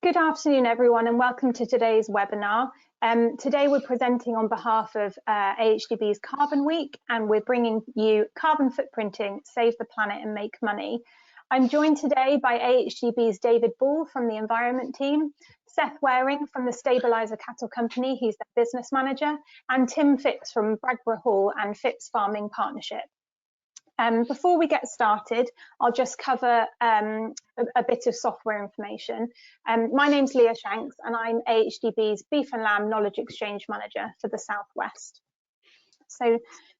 Good afternoon, everyone, and welcome to today's webinar. Today we're presenting on behalf of AHDB's Carbon Week, and we're bringing you Carbon Footprinting, Save the Planet and Make Money. I'm joined today by AHDB's David Ball from the Environment Team, Seth Wareing from the Stabiliser Cattle Company, he's the business manager, and Tim Phipps from Bragborough and Phipps Farming Partnership. Before we get started, I'll just cover a bit of software information. My name's Leah Shanks and I'm AHDB's Beef and Lamb Knowledge Exchange Manager for the Southwest. So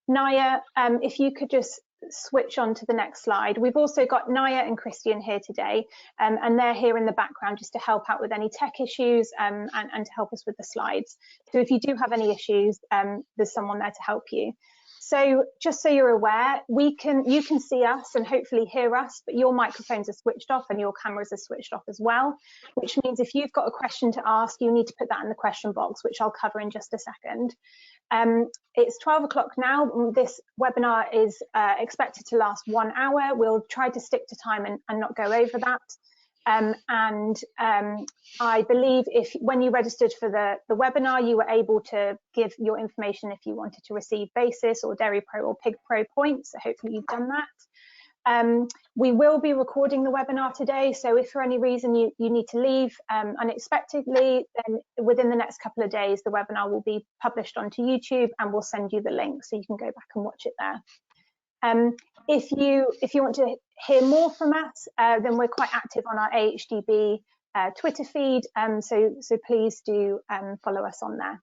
Naya, if you could just switch on to the next slide. We've also got Naya and Christian here today, and they're here in the background just to help out with any tech issues and to help us with the slides. So if you do have any issues, there's someone there to help you. So just so you're aware, you can see us and hopefully hear us, but your microphones are switched off and your cameras are switched off as well, which means if you've got a question to ask, you need to put that in the question box, which I'll cover in just a second. It's 12 o'clock now. This webinar is expected to last 1 hour. We'll try to stick to time and not go over that. I believe when you registered for the webinar, you were able to give your information if you wanted to receive Basis or Dairy Pro or Pig Pro points. So hopefully you've done that. We will be recording the webinar today. So if for any reason you need to leave unexpectedly, then within the next couple of days, the webinar will be published onto YouTube and we'll send you the link so you can go back and watch it there. If you want to hear more from us, then we're quite active on our AHDB Twitter feed, so please do follow us on there.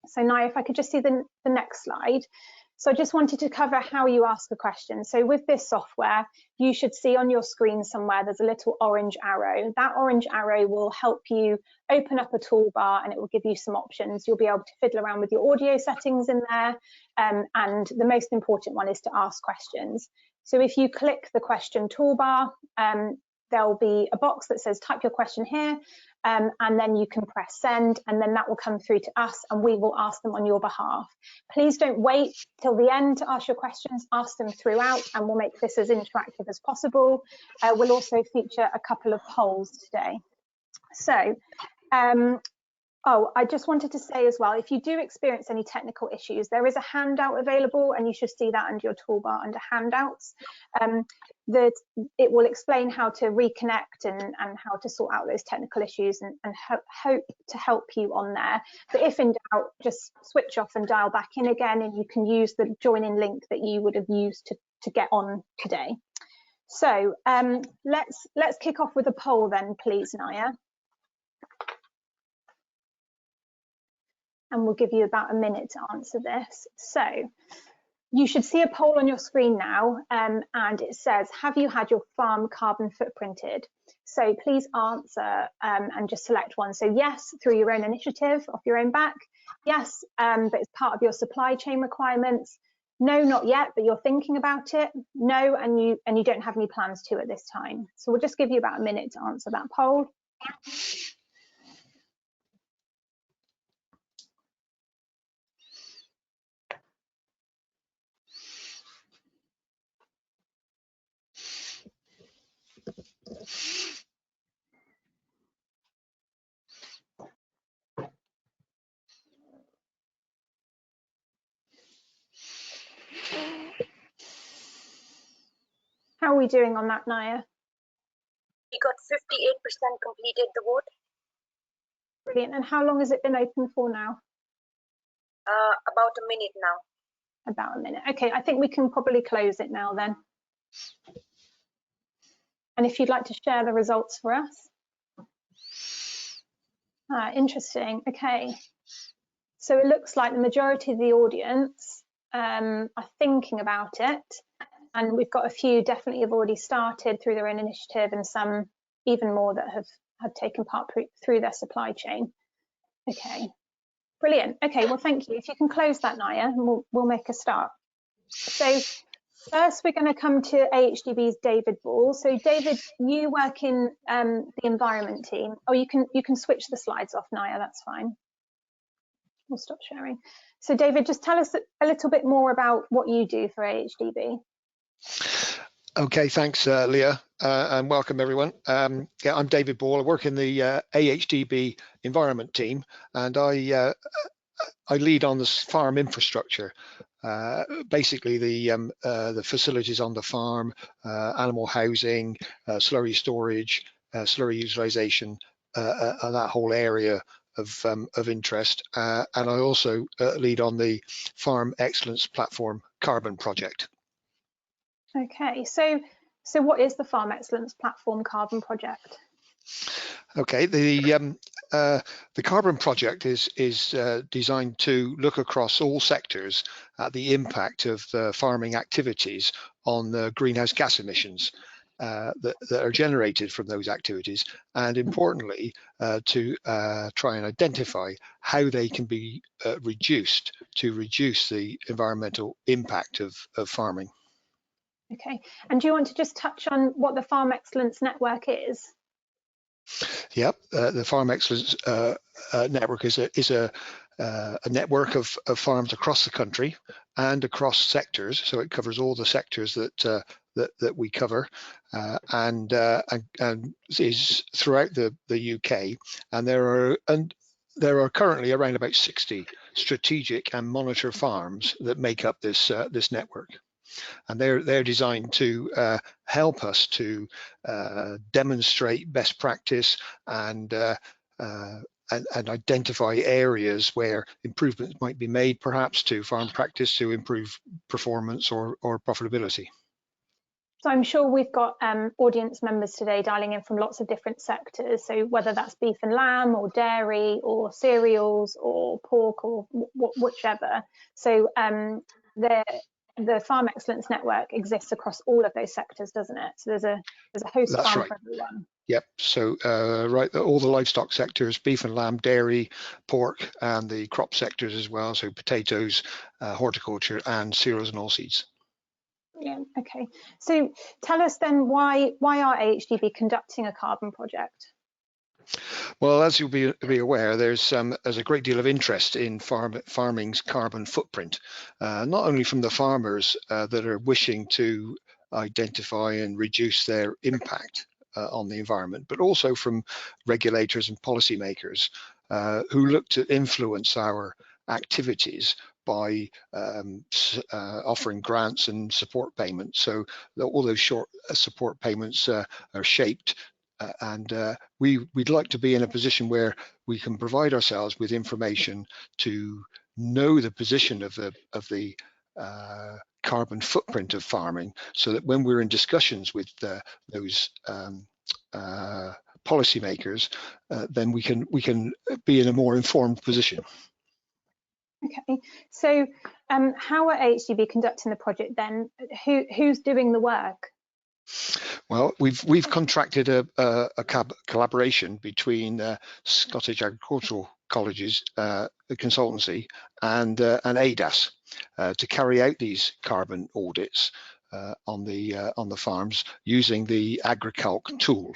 So now if I could just see the next slide. So I just wanted to cover how you ask a question. So with this software, you should see on your screen somewhere there's a little orange arrow. That orange arrow will help you open up a toolbar and it will give you some options. You'll be able to fiddle around with your audio settings in there. And the most important one is to ask questions. So if you click the question toolbar, there'll be a box that says type your question here, and then you can press send, and then that will come through to us and we will ask them on your behalf. Please don't wait till the end to ask your questions, ask them throughout, and we'll make this as interactive as possible. We'll also feature a couple of polls today. So, I just wanted to say as well, if you do experience any technical issues, there is a handout available and you should see that under your toolbar under handouts. It will explain how to reconnect and how to sort out those technical issues and hope to help you on there. But if in doubt, just switch off and dial back in again and you can use the join-in link that you would have used to get on today. So let's kick off with a poll then, please, Naya. And we'll give you about a minute to answer this. So you should see a poll on your screen now, and it says, have you had your farm carbon footprinted? So please answer and just select one. So yes, through your own initiative, off your own back. Yes, but it's part of your supply chain requirements. No, not yet, but you're thinking about it. No, and you don't have any plans to at this time. So we'll just give you about a minute to answer that poll. How are we doing on that, Naya? We got 58% completed the vote. Brilliant. And how long has it been open for now? About a minute now. About a minute. Okay, I think we can probably close it now then. And if you'd like to share the results for us. Interesting. Okay. So it looks like the majority of the audience are thinking about it. And we've got a few definitely have already started through their own initiative and some even more that have taken part through their supply chain. Okay, brilliant. Okay, well, thank you. If you can close that, Naya, and we'll make a start. So first, we're going to come to AHDB's David Ball. So David, you work in the Environment Team. Oh, you can switch the slides off, Naya, that's fine. We'll stop sharing. So David, just tell us a little bit more about what you do for AHDB. Okay, thanks, Leah, and welcome everyone. Yeah, I'm David Ball. I work in the AHDB Environment Team, and I lead on this farm infrastructure. Basically, the facilities on the farm, animal housing, slurry storage, slurry utilisation, that whole area of interest. And I also lead on the Farm Excellence Platform Carbon project. Okay, so what is the Farm Excellence Platform Carbon project? Okay, the carbon project is designed to look across all sectors at the impact of farming activities on the greenhouse gas emissions that are generated from those activities, and importantly, to try and identify how they can be reduced to reduce the environmental impact of farming. Okay, and do you want to just touch on what the Farm Excellence Network is? Yep, the Farm Excellence Network is a network of farms across the country and across sectors. So it covers all the sectors that we cover, and is throughout the UK. And there are currently around about 60 strategic and monitor farms that make up this network. And they're designed to help us to demonstrate best practice and identify areas where improvements might be made, perhaps to farm practice to improve performance or profitability. So I'm sure we've got audience members today dialing in from lots of different sectors. So whether that's beef and lamb or dairy or cereals or pork or whichever. So the Farm Excellence Network exists across all of those sectors, doesn't it? So there's a host That's farm right. for everyone. Yep. So right, all the livestock sectors, beef and lamb, dairy, pork, and the crop sectors as well. So potatoes, horticulture, and cereals and oilseeds. Yeah. Okay. So tell us then why are AHDB conducting a carbon project? Well, as you'll be aware, there's a great deal of interest in farming's carbon footprint, not only from the farmers that are wishing to identify and reduce their impact on the environment, but also from regulators and policymakers who look to influence our activities by offering grants and support payments. So all those short support payments are shaped, and we'd like to be in a position where we can provide ourselves with information to know the position of the carbon footprint of farming, so that when we're in discussions with those policymakers, then we can be in a more informed position. Okay, so how are AHDB conducting the project then? Who's doing the work? Well, we've contracted a collaboration between Scottish Agricultural Colleges, a consultancy, and ADAS to carry out these carbon audits on the farms using the AgriCalc tool.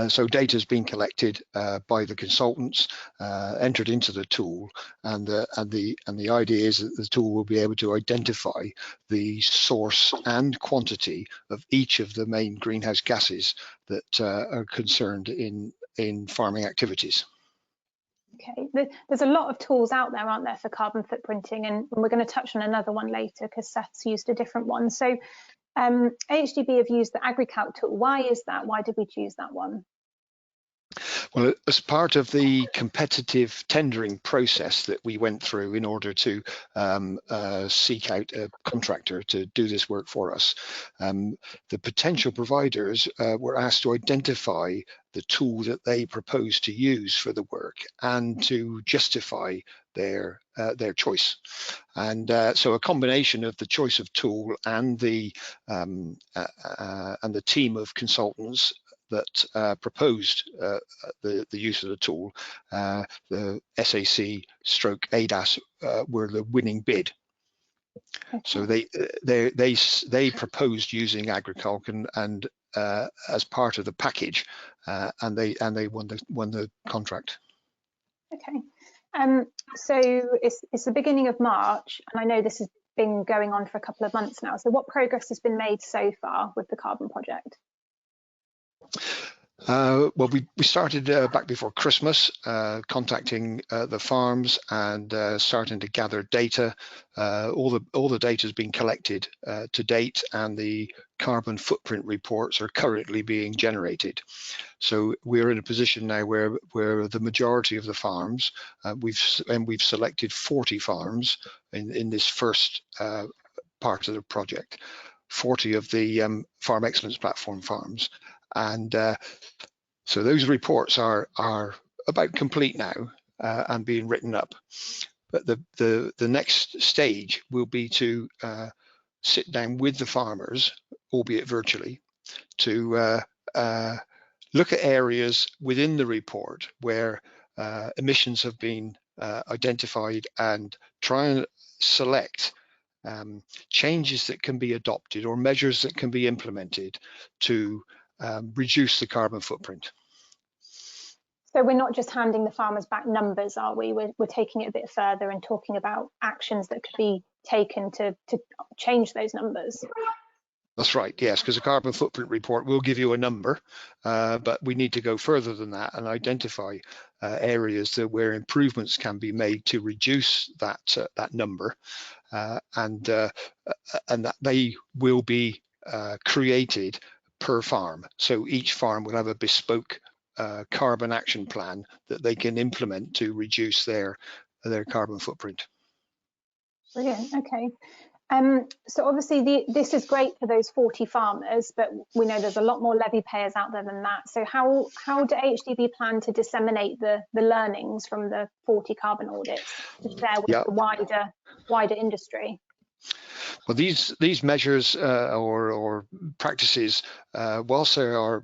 So data has been collected by the consultants, entered into the tool, and the idea is that the tool will be able to identify the source and quantity of each of the main greenhouse gases that are concerned in farming activities. Okay, there's a lot of tools out there, aren't there, for carbon footprinting, and we're going to touch on another one later because Seth's used a different one. So AHDB have used the AgriCalc tool. Why is that? Why did we choose that one? Well, as part of the competitive tendering process that we went through in order to seek out a contractor to do this work for us, the potential providers were asked to identify the tool that they proposed to use for the work and to justify their choice. And so a combination of the choice of tool and the team of consultants that proposed the use of the tool, the SAC stroke ADAS were the winning bid. Okay. So they proposed using AgriCalc and as part of the package, and they won the contract. Okay. So it's the beginning of March, and I know this is been going on for a couple of months now. So what progress has been made so far with the carbon project? Well, we started back before Christmas, contacting the farms and starting to gather data. All the data has been collected to date, and the carbon footprint reports are currently being generated. So we're in a position now where the majority of the farms, we've selected 40 farms in this first part of the project, 40 of the Farm Excellence Platform farms, and so those reports are about complete now and being written up. But the next stage will be to sit down with the farmers, albeit virtually, to look at areas within the report where emissions have been identified and try and select changes that can be adopted or measures that can be implemented to reduce the carbon footprint. So we're not just handing the farmers back numbers, are we? We're taking it a bit further and talking about actions that could be taken to change those numbers. That's right, yes, because a carbon footprint report will give you a number, but we need to go further than that and identify areas where improvements can be made to reduce that number, and that they will be created per farm. So each farm will have a bespoke carbon action plan that they can implement to reduce their carbon footprint. Brilliant. Okay. So obviously this is great for those 40 farmers, but we know there's a lot more levy payers out there than that. So how do AHDB plan to disseminate the learnings from the 40 carbon audits to share with the wider industry? Well, these measures or practices, whilst they are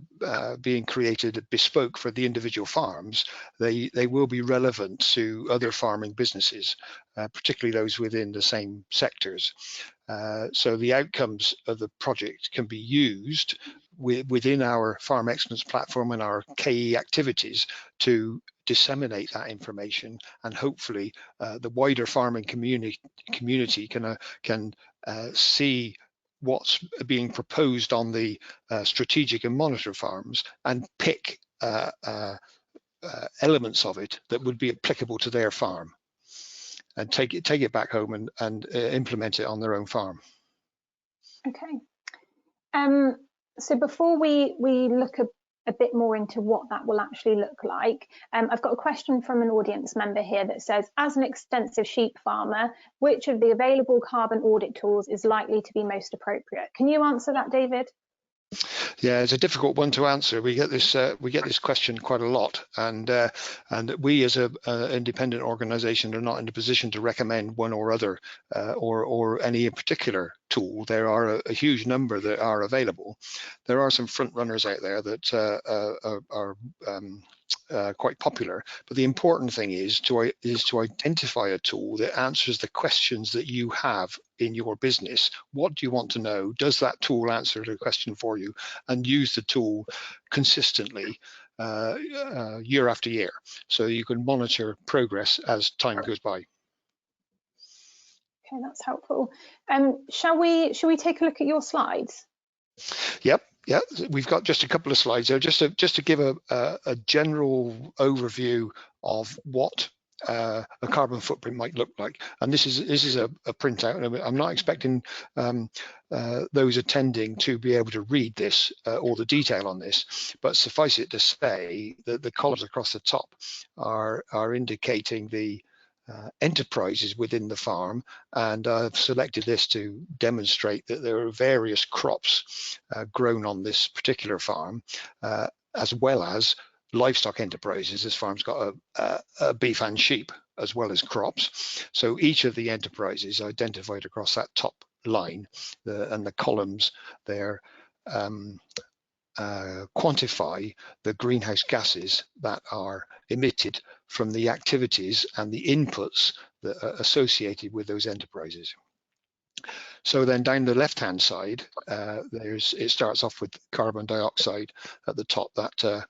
being created bespoke for the individual farms, they will be relevant to other farming businesses, particularly those within the same sectors. So the outcomes of the project can be used within our Farm Excellence Platform and our KE activities to disseminate that information, and hopefully the wider farming community can see what's being proposed on the strategic and monitor farms and pick elements of it that would be applicable to their farm, and take it back home and implement it on their own farm. Okay. So before we look a bit more into what that will actually look like, I've got a question from an audience member here that says, as an extensive sheep farmer, which of the available carbon audit tools is likely to be most appropriate? Can you answer that, David? Yeah, it's a difficult one to answer. We get this question quite a lot, and we as an independent organisation are not in a position to recommend one or other or any particular tool. There are a huge number that are available. There are some front runners out there that are quite popular, but the important thing is to identify a tool that answers the questions that you have in your business. What do you want to know? Does that tool answer the question for you? And use the tool consistently year after year, so you can monitor progress as time goes by. Okay, that's helpful. Shall we take a look at your slides? Yep. Yeah, we've got just a couple of slides there, just to give a general overview of what a carbon footprint might look like. And this is a printout, and I'm not expecting those attending to be able to read this or the detail on this, but suffice it to say that the columns across the top are indicating the enterprises within the farm, and I've selected this to demonstrate that there are various crops grown on this particular farm, as well as livestock enterprises. This farm's got a beef and sheep as well as crops. So each of the enterprises identified across that top line, and the columns there quantify the greenhouse gases that are emitted from the activities and the inputs that are associated with those enterprises. So then down the left-hand side, it starts off with carbon dioxide at the top, that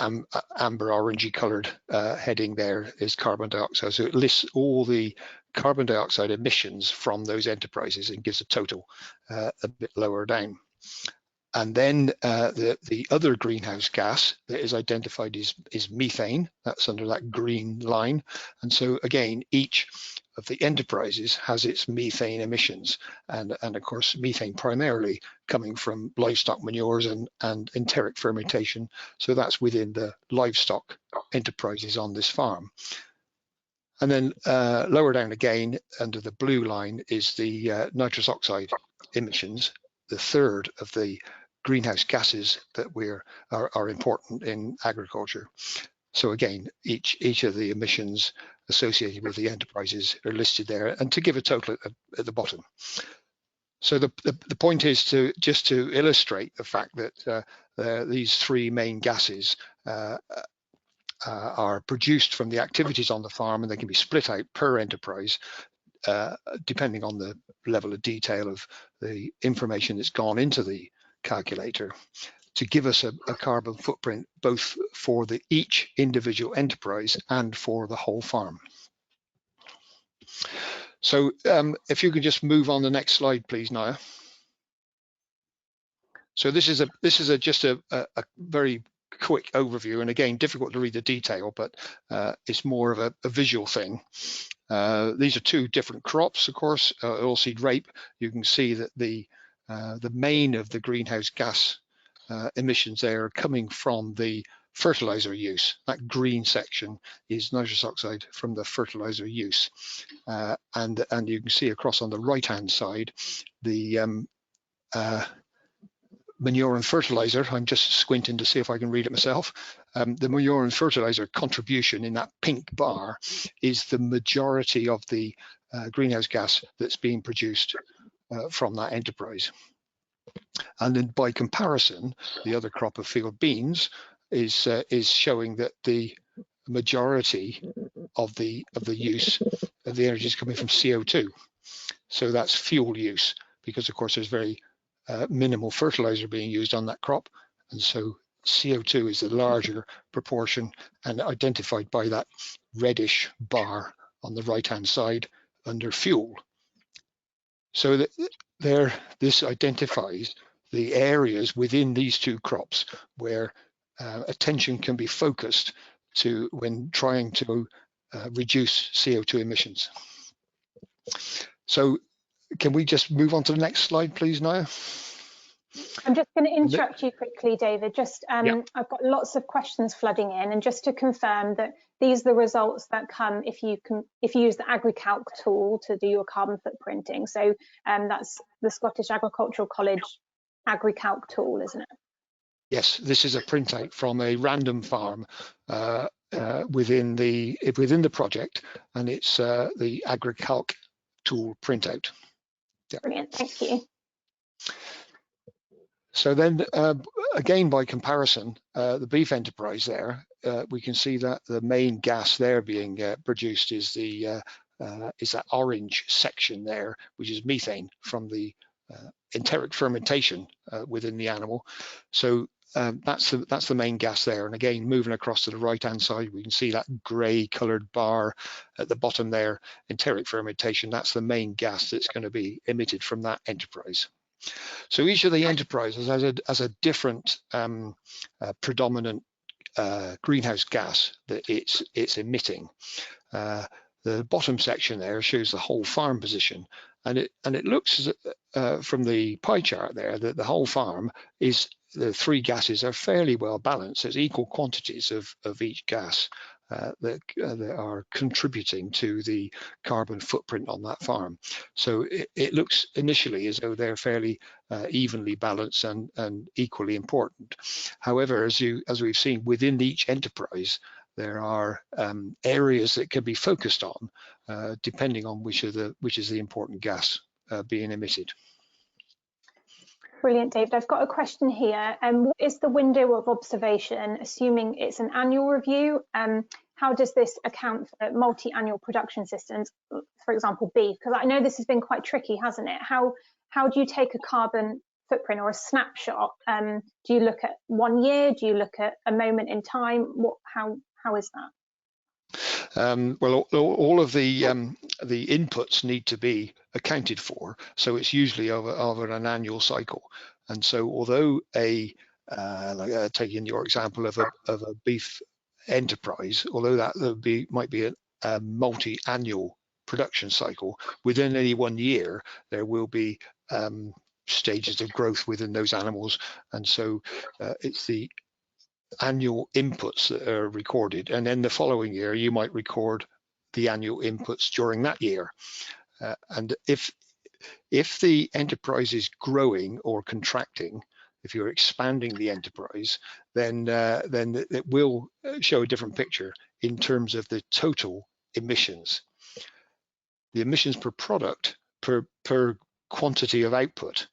amber orangey coloured heading there is carbon dioxide. So it lists all the carbon dioxide emissions from those enterprises and gives a total a bit lower down. And then the other greenhouse gas that is identified is methane. That's under that green line. And so again, each of the enterprises has its methane emissions, and of course methane primarily coming from livestock manures and enteric fermentation. So that's within the livestock enterprises on this farm. And then lower down again under the blue line is the nitrous oxide emissions, the third of the greenhouse gases that are important in agriculture. So again, each of the emissions associated with the enterprises are listed there, and to give a total at the bottom. So the point is to illustrate the fact that these three main gases are produced from the activities on the farm, and they can be split out per enterprise depending on the level of detail of the information that's gone into the calculator, to give us a carbon footprint both for each individual enterprise and for the whole farm. So if you could just move on the next slide, please, Naya. So this is just a very quick overview, and again, difficult to read the detail, but it's more of a visual thing. These are two different crops, of course. Oilseed rape. You can see that the main of the greenhouse gas emissions there are coming from the fertilizer use. That green section is nitrous oxide from the fertilizer use, and you can see across on the right hand side the manure and fertilizer. I'm just squinting to see if I can read it myself. The manure and fertilizer contribution in that pink bar is the majority of the greenhouse gas that's being produced from that enterprise. And then by comparison, the other crop of field beans is showing that the majority of the use of the energy is coming from CO2. So that's fuel use, because of course there's very minimal fertilizer being used on that crop, and so CO2 is the larger proportion, and identified by that reddish bar on the right hand side under fuel. So that this identifies the areas within these two crops where attention can be focused to when trying to reduce CO2 emissions. So can we just move on to the next slide, please, Naya? I'm just going to interrupt you quickly, David. Just Yeah. I've got lots of questions flooding in, and just to confirm that these are the results that come if you use the AgriCalc tool to do your carbon footprinting. So that's the Scottish Agricultural College AgriCalc tool, isn't it? Yes, this is a printout from a random farm within the project, and it's the AgriCalc tool printout. Yeah. Brilliant, thank you. So then, again, by comparison, the beef enterprise there, we can see that the main gas there being produced is that orange section there, which is methane from the enteric fermentation within the animal. So that's the main gas there. And again, moving across to the right-hand side, we can see that grey-coloured bar at the bottom there, enteric fermentation. That's the main gas that's going to be emitted from that enterprise. So each of the enterprises has a different predominant greenhouse gas that it's emitting. The bottom section there shows the whole farm position, and it looks from the pie chart there that the whole farm is, the three gases are fairly well balanced. There's equal quantities of each gas that are contributing to the carbon footprint on that farm. So it looks initially as though they're fairly evenly balanced and equally important. However, as we've seen within each enterprise, there are areas that can be focused on depending on which is the important gas being emitted. Brilliant, David. I've got a question here. What is the window of observation, assuming it's an annual review? How does this account for multi-annual production systems, for example, beef? Because I know this has been quite tricky, hasn't it? How do you take a carbon footprint or a snapshot? Do you look at 1 year? Do you look at a moment in time? How is that? Well, all of the inputs need to be accounted for, so it's usually over an annual cycle. And so, although taking your example of a beef enterprise, although that might be a multi-annual production cycle, within any 1 year there will be stages of growth within those animals, and so it's the annual inputs that are recorded, and then the following year you might record the annual inputs during that year. And if the enterprise is growing or contracting, if you're expanding the enterprise, then it will show a different picture in terms of the total emissions. The emissions per product per quantity of output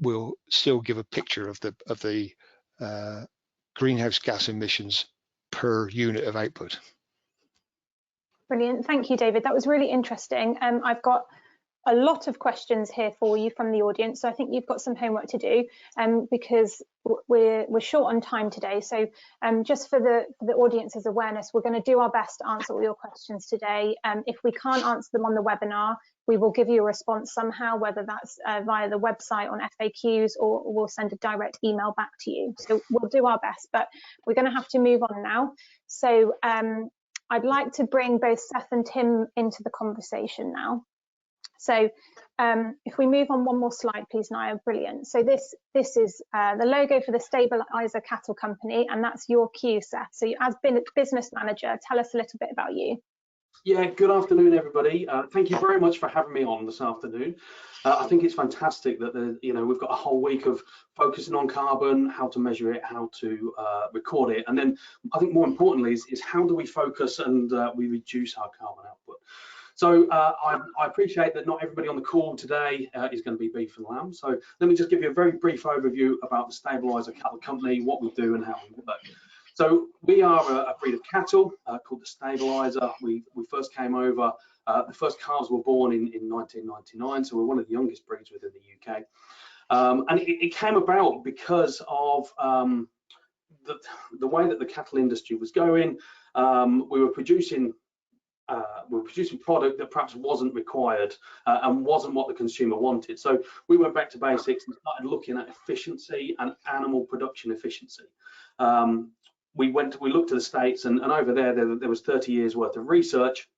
will still give a picture of the greenhouse gas emissions per unit of output. Brilliant, thank you, David. That was really interesting. I've got a lot of questions here for you from the audience, so I think you've got some homework to do because we're short on time today. So just for the audience's awareness, we're going to do our best to answer all your questions today. If we can't answer them on the webinar, we will give you a response somehow, whether that's via the website on FAQs, or we'll send a direct email back to you. So we'll do our best, but we're going to have to move on now. So I'd like to bring both Seth and Tim into the conversation now. So if we move on one more slide, please, Naya, brilliant. So this is the logo for the Stabiliser Cattle Company, and that's your cue, Seth. So as business manager, tell us a little bit about you. Yeah, good afternoon, everybody. Thank you very much for having me on this afternoon. I think it's fantastic that we've got a whole week of focusing on carbon, how to measure it, how to record it, and then I think more importantly is how do we focus and we reduce our carbon output. So I appreciate that not everybody on the call today is going to be beef and lamb. So let me just give you a very brief overview about the Stabiliser Cattle Company, what we do and how we work. So we are a breed of cattle called the Stabiliser. We first came over, the first calves were born in 1999, so we're one of the youngest breeds within the UK. And it came about because of the way that the cattle industry was going. We were producing product that perhaps wasn't required and wasn't what the consumer wanted. So we went back to basics and started looking at efficiency and animal production efficiency. We looked to the States, and over there was 30 years worth of research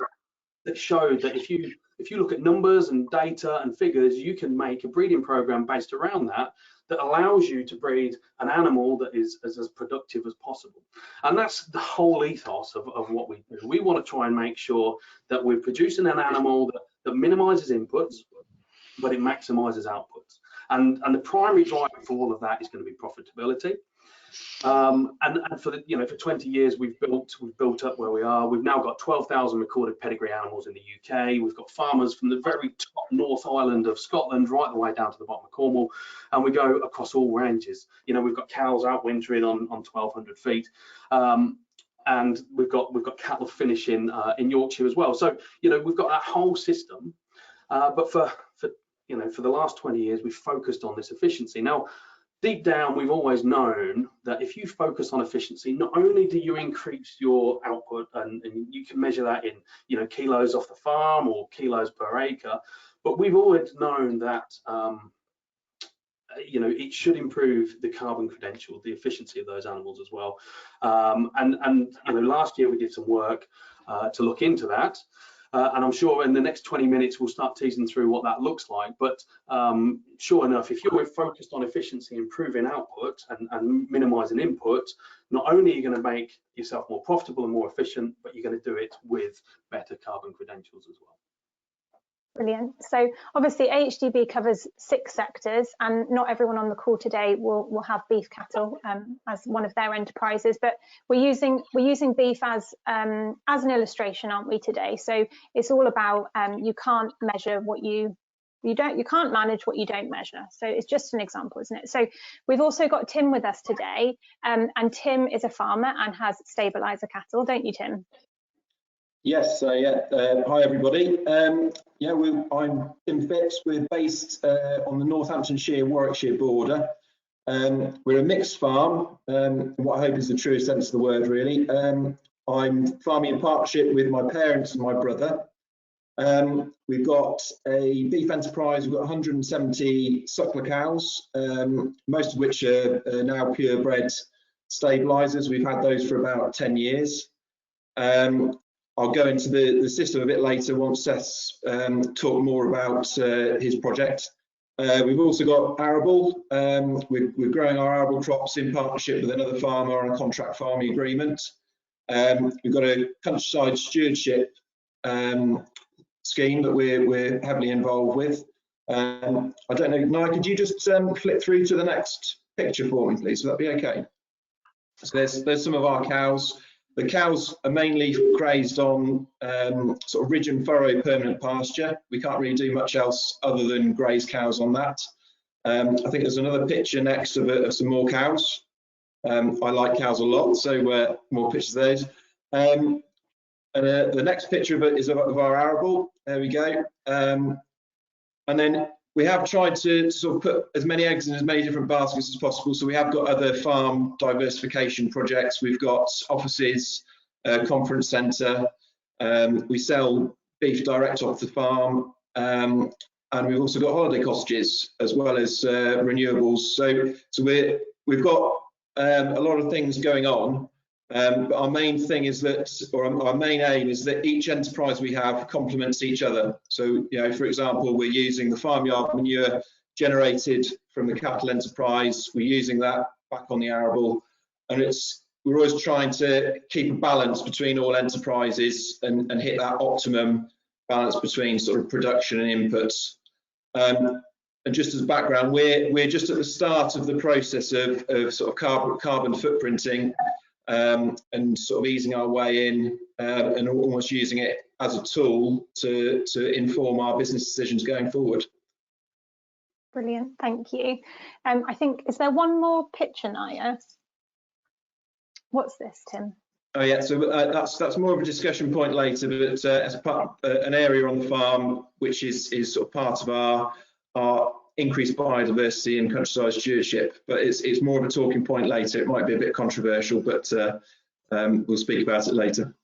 that showed that if you look at numbers and data and figures, you can make a breeding program based around that allows you to breed an animal that is as productive as possible. And that's the whole ethos of what we do. We want to try and make sure that we're producing an animal that minimizes inputs, but it maximizes outputs. And the primary driver for all of that is going to be profitability. And for for 20 years we've built up where we are. We've now got 12,000 recorded pedigree animals in the UK. We've got farmers from the very top North Island of Scotland right the way down to the bottom of Cornwall, and we go across all ranges. We've got cows out wintering on 1,200 feet, and we've got cattle finishing in Yorkshire as well. So we've got that whole system, but for the last 20 years we've focused on this efficiency. Now, deep down, we've always known that if you focus on efficiency, not only do you increase your output, and you can measure that in kilos off the farm or kilos per acre, but we've always known that it should improve the carbon credential, the efficiency of those animals as well. And last year we did some work to look into that. And I'm sure in the next 20 minutes we'll start teasing through what that looks like. But sure enough, if you're focused on efficiency, improving output and minimizing input, not only are you going to make yourself more profitable and more efficient, but you're going to do it with better carbon credentials as well. Brilliant. So obviously AHDB covers 6 sectors, and not everyone on the call today will have beef cattle as one of their enterprises, but we're using beef as an illustration, aren't we, today? So it's all about you can't measure what you can't manage what you don't measure. So it's just an example, isn't it? So we've also got Tim with us today, and Tim is a farmer and has Stabiliser cattle, don't you, Tim? Yes, hi everybody. Yeah, I'm in Phipps. We're based on the Northamptonshire-Warwickshire border. We're a mixed farm, what I hope is the truest sense of the word, really. I'm farming in partnership with my parents and my brother. We've got a beef enterprise. We've got 170 suckler cows, most of which are now purebred stabilisers. We've had those for about 10 years. I'll go into the system a bit later once Seth's talked more about his project. We've also got arable. We're growing our arable crops in partnership with another farmer on a contract farming agreement. We've got a countryside stewardship scheme that we're heavily involved with. I don't know, Nye, could you just flip through to the next picture for me, please? Would that be okay? So there's some of our cows. The cows are mainly grazed on sort of ridge and furrow permanent pasture. We can't really do much else other than graze cows on that. I think there's another picture next of some more cows. I like cows a lot, so more pictures of those. And the next picture of it is of our arable. There we go. And then we have tried to sort of put as many eggs in as many different baskets as possible. So we have got other farm diversification projects. We've got offices, conference centre. We sell beef direct off the farm. And we've also got holiday cottages as well as renewables. So we've got a lot of things going on. But our main thing is that, or our main aim is that each enterprise we have complements each other. So, you know, for example, we're using the farmyard manure generated from the cattle enterprise. We're using that back on the arable, and we're always trying to keep a balance between all enterprises and hit that optimum balance between sort of production and inputs. And just as background, we're just at the start of the process of sort of carbon footprinting. And sort of easing our way in and almost using it as a tool to inform our business decisions going forward. Brilliant, thank you. I think, is there one more picture, Naya? What's this, Tim? Oh yeah, so that's more of a discussion point later, but as a part, an area on the farm which is sort of part of our increased biodiversity and countryside stewardship, but it's more of a talking point later. It might be a bit controversial, but we'll speak about it later.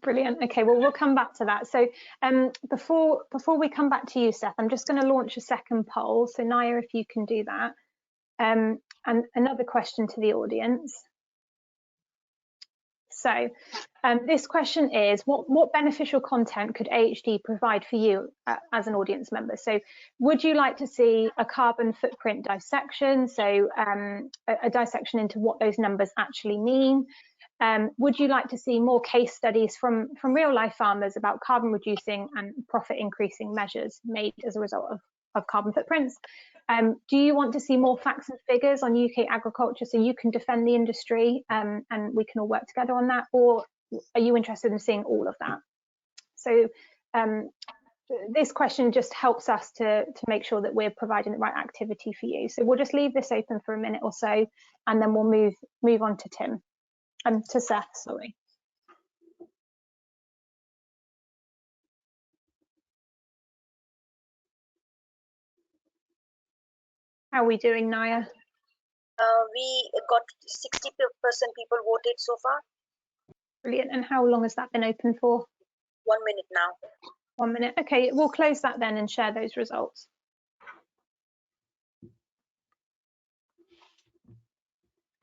Brilliant. Okay, well, we'll come back to that. So before we come back to you, Seth, I'm just going to launch a second poll. So Naya, if you can do that. And another question to the audience. So this question is, what beneficial content could AHD provide for you as an audience member? So would you like to see a carbon footprint dissection? So a dissection into what those numbers actually mean? Would you like to see more case studies from real life farmers about carbon reducing and profit increasing measures made as a result of carbon footprints? Do you want to see more facts and figures on UK agriculture so you can defend the industry and we can all work together on that? Or are you interested in seeing all of that? So this question just helps us to make sure that we're providing the right activity for you. So we'll just leave this open for a minute or so, and then we'll move on to Tim. To Seth, sorry. How are we doing, Naya? We got 60% people voted so far. Brilliant. And how long has that been open for? 1 minute now. 1 minute. Okay, we'll close that then and share those results.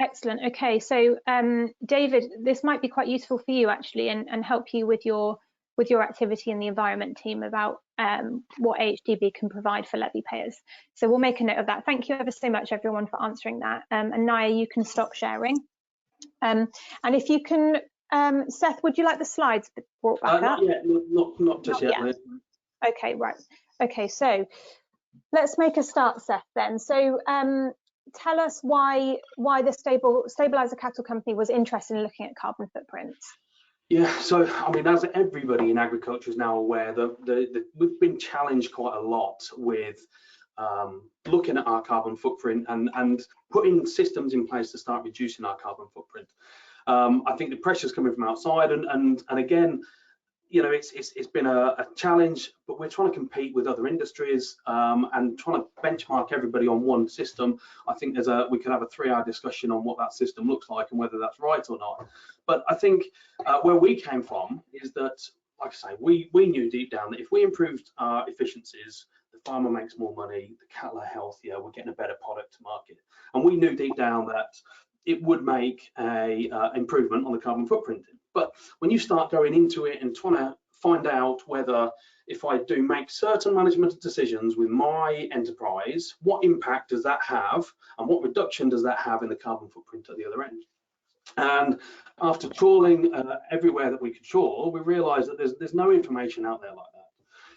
Excellent. Okay, so David, this might be quite useful for you actually, and help you with your activity in the environment team about what AHDB can provide for levy payers. So we'll make a note of that. Thank you ever so much, everyone, for answering that. And Naya, you can stop sharing. And if you can, Seth, would you like the slides brought back up? Not yet, not just yet. Okay, right. Okay, so let's make a start, Seth, then. So tell us why the Stabiliser Cattle Company was interested in looking at carbon footprints. Yeah, so I mean, as everybody in agriculture is now aware, we've been challenged quite a lot with looking at our carbon footprint and putting systems in place to start reducing our carbon footprint. I think the pressure's coming from outside, and again, you know, it's been a challenge, but we're trying to compete with other industries and trying to benchmark everybody on one system. I think we could have a 3-hour discussion on what that system looks like and whether that's right or not. But I think where we came from is that, like I say, we knew deep down that if we improved our efficiencies, the farmer makes more money, the cattle are healthier, we're getting a better product to market. And we knew deep down that it would make a improvement on the carbon footprint. But when you start going into it and trying to find out whether, if I do make certain management decisions with my enterprise, what impact does that have and what reduction does that have in the carbon footprint at the other end? And after trawling everywhere that we could trawl, we realized that there's no information out there like that.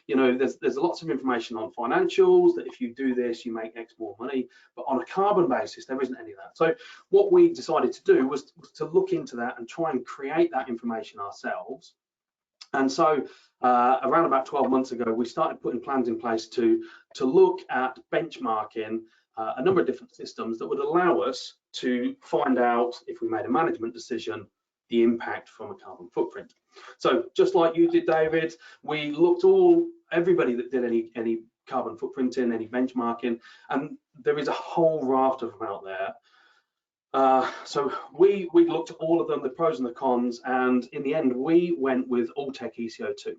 You know, there's lots of information on financials, that if you do this, you make X more money, but on a carbon basis, there isn't any of that. So what we decided to do was to look into that and try and create that information ourselves. And so around about 12 months ago, we started putting plans in place to look at benchmarking a number of different systems that would allow us to find out, if we made a management decision, the impact from a carbon footprint. So just like you did, David, we looked everybody that did any carbon footprinting, any benchmarking, and there is a whole raft of them out there. So we looked at all of them, the pros and the cons, and in the end we went with Alltech ECO2.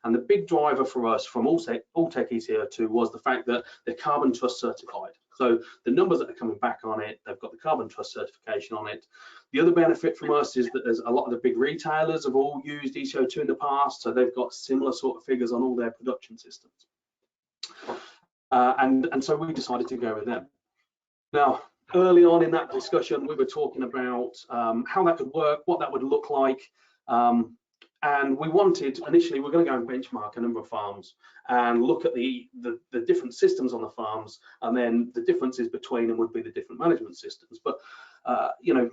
And the big driver for us from Alltech ECO2 was the fact that they're Carbon Trust certified. So the numbers that are coming back on it, they've got the Carbon Trust certification on it. The other benefit from us is that there's a lot of the big retailers have all used ECO2 in the past, so they've got similar sort of figures on all their production systems. And so we decided to go with them. Now, early on in that discussion, we were talking about how that could work, what that would look like. And we wanted, initially, we're going to go and benchmark a number of farms and look at the different systems on the farms, and then the differences between them would be the different management systems. But, you know,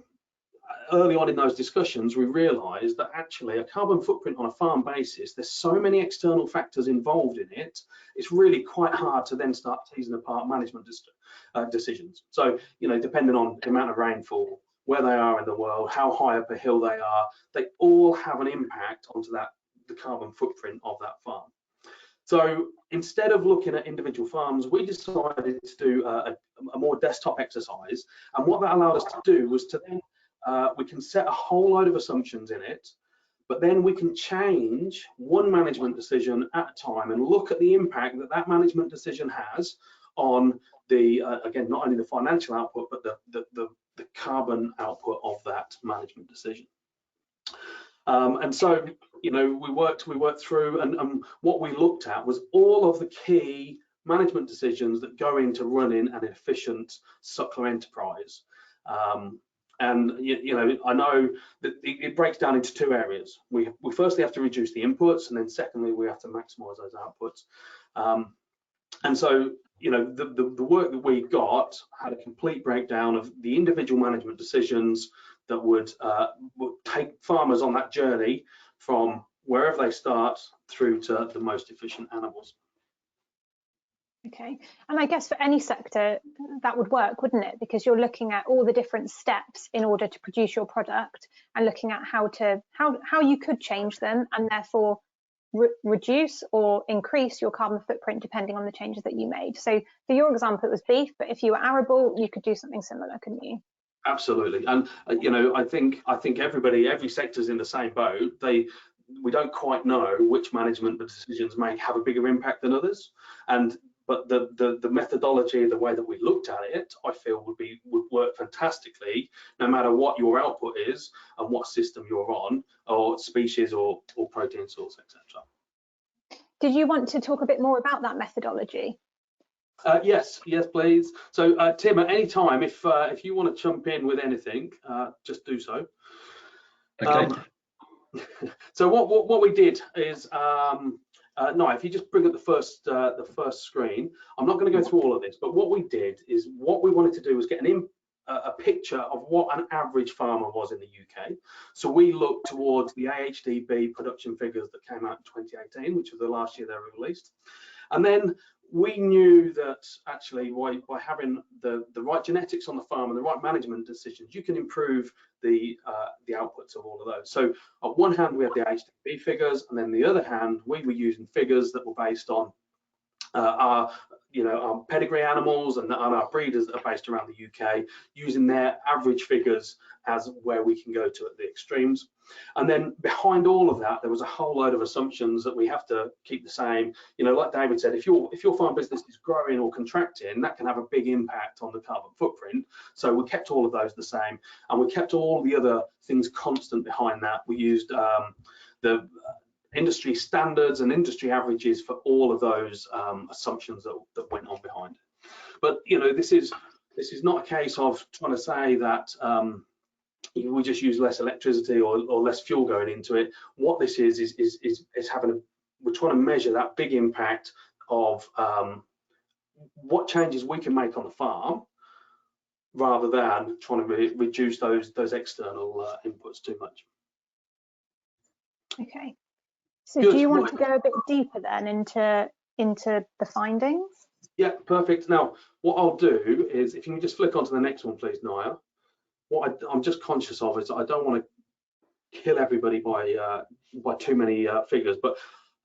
early on in those discussions, we realized that actually a carbon footprint on a farm basis, there's so many external factors involved in it, it's really quite hard to then start teasing apart management decisions. So, you know, depending on the amount of rainfall, where they are in the world, how high up a hill they are, they all have an impact onto the carbon footprint of that farm. So instead of looking at individual farms, we decided to do a more desktop exercise. And what that allowed us to do was to then, we can set a whole load of assumptions in it, but then we can change one management decision at a time and look at the impact that that management decision has on the, again, not only the financial output, but the carbon output of that management decision. And so, you know, we worked through, and what we looked at was all of the key management decisions that go into running an efficient suckler enterprise. And you know, I know that it breaks down into two areas. We firstly have to reduce the inputs, and then secondly, we have to maximize those outputs. And so, you know, the work that we got had a complete breakdown of the individual management decisions that would take farmers on that journey from wherever they start through to the most efficient animals. Okay, and I guess for any sector that would work, wouldn't it? Because you're looking at all the different steps in order to produce your product and looking at how you could change them and therefore reduce or increase your carbon footprint depending on the changes that you made. So for your example, it was beef, but if you were arable, you could do something similar, couldn't you? Absolutely, and you know, I think every sector's in the same boat. We don't quite know which management decisions may have a bigger impact than others, but the methodology, the way that we looked at it, I feel would work fantastically, no matter what your output is and what system you're on, or species or protein source, etc. Did you want to talk a bit more about that methodology? Yes, please. So Tim, at any time, if you want to jump in with anything, just do so. Okay. So what we did is, no, if you just bring up the first screen, I'm not going to go through all of this, but what we did is, what we wanted to do was get a picture of what an average farmer was in the UK. So we looked towards the AHDB production figures that came out in 2018, which was the last year they were released. And then we knew that actually by having the right genetics on the farm and the right management decisions, you can improve the outputs of all of those. So on one hand, we have the AHDB figures, and then the other hand, we were using figures that were based on our pedigree animals, and our breeders that are based around the UK, using their average figures as where we can go to at the extremes. And then behind all of that, there was a whole load of assumptions that we have to keep the same. Like David said, if your farm business is growing or contracting, that can have a big impact on the carbon footprint. So we kept all of those the same, and we kept all the other things constant behind that. We used the industry standards and industry averages for all of those assumptions that went on behind. But this is not a case of trying to say that we just use less electricity or less fuel going into it. What this is having we're trying to measure that big impact of what changes we can make on the farm, rather than trying to reduce those external inputs too much. Okay. So Good. do you want to go a bit deeper then into the findings? Yeah, perfect. Now, what I'll do is, if you can just flick onto the next one, please, Naya. What I'm just conscious of is I don't want to kill everybody by too many figures, but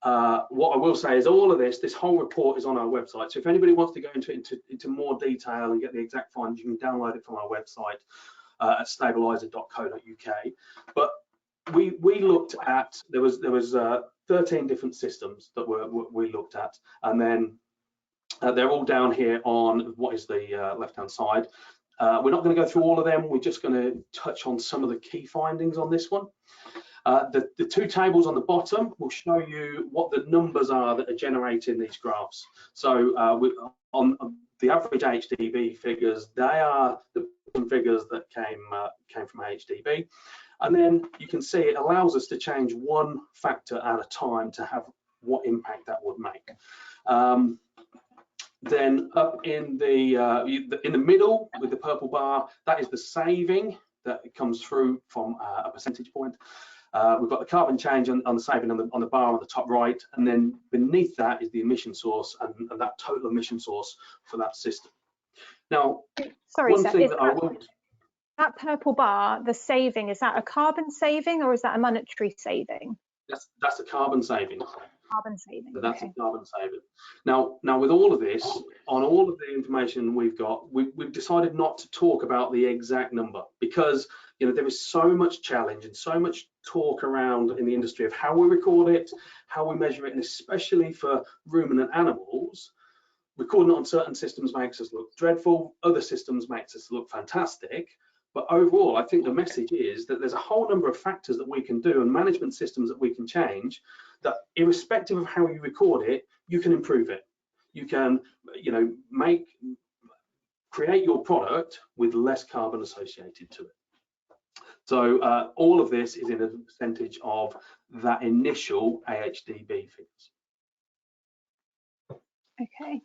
what I will say is all of this whole report is on our website. So if anybody wants to go into more detail and get the exact findings, you can download it from our website at stabiliser.co.uk. But we looked at, there was 13 different systems that we looked at, and then they're all down here on what is the left-hand side. We're not going to go through all of them. We're just going to touch on some of the key findings on this one. The two tables on the bottom will show you what the numbers are that are generating these graphs. So on the average AHDB figures, they are the figures that came from AHDB. And then you can see it allows us to change one factor at a time to have what impact that would make. Then up in the middle with the purple bar, that is the saving that comes through from a percentage point. We've got the carbon change on the saving on the bar on the top right, and then beneath that is the emission source and that total emission source for that system. Now, sorry, one Seth, thing that I won't. That purple bar, the saving, is that a carbon saving or is that a monetary saving? That's a carbon saving. Carbon saving. So that's okay. a carbon saving. Now with all of this, on all of the information we've got, we've decided not to talk about the exact number, because there is so much challenge and so much talk around in the industry of how we record it, how we measure it, and especially for ruminant animals, recording it on certain systems makes us look dreadful, other systems makes us look fantastic. But overall, I think the message is that there's a whole number of factors that we can do and management systems that we can change, that irrespective of how you record it, you can improve it. You can, create your product with less carbon associated to it. So all of this is in a percentage of that initial AHDB figures. Okay.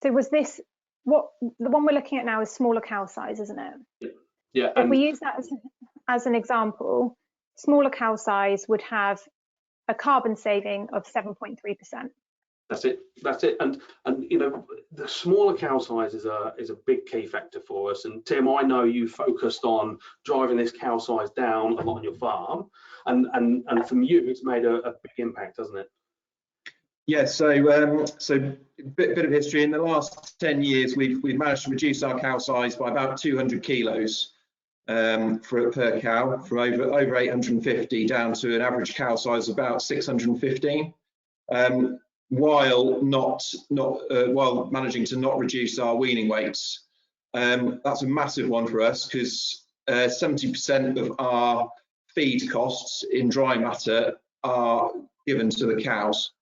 So was this, the one we're looking at now is smaller cow size, isn't it? Yeah. If we use that as an example, smaller cow size would have a carbon saving of 7.3%. That's it. And the smaller cow size is a big key factor for us. And Tim, I know you focused on driving this cow size down a lot on your farm, and from you, it's made a big impact, hasn't it? Yeah, so a bit of history. In the last 10 years, we've managed to reduce our cow size by about 200 kilos per cow, from over 850 down to an average cow size of about 615, while while managing to not reduce our weaning weights. That's a massive one for us, because 70% of our feed costs in dry matter are given to the cows.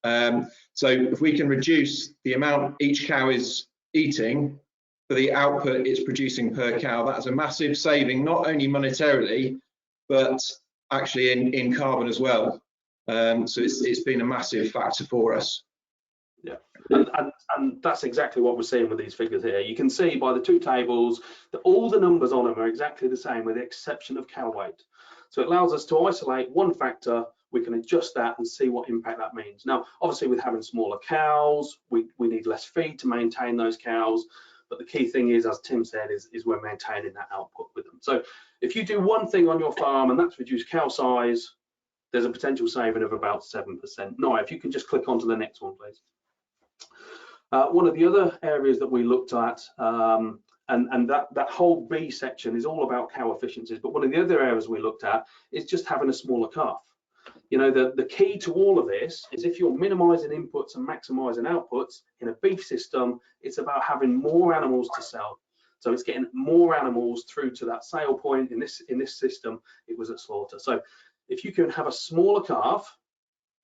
So if we can reduce the amount each cow is eating for the output it's producing per cow, that's a massive saving, not only monetarily, but actually in carbon as well. So it's been a massive factor for us. Yeah, and that's exactly what we're seeing with these figures here. You can see by the two tables that all the numbers on them are exactly the same, with the exception of cow weight. So it allows us to isolate one factor, we can adjust that and see what impact that means. Now, obviously with having smaller cows, we need less feed to maintain those cows. But the key thing is, as Tim said, is we're maintaining that output with them. So if you do one thing on your farm and that's reduce cow size, there's a potential saving of about 7%. Now, if you can just click on to the next one, please. One of the other areas that we looked at, and that whole B section is all about cow efficiencies, but one of the other areas we looked at is just having a smaller calf. You know, the key to all of this is if you're minimizing inputs and maximizing outputs in a beef system, it's about having more animals to sell. So it's getting more animals through to that sale point. In this system, it was at slaughter. So if you can have a smaller calf,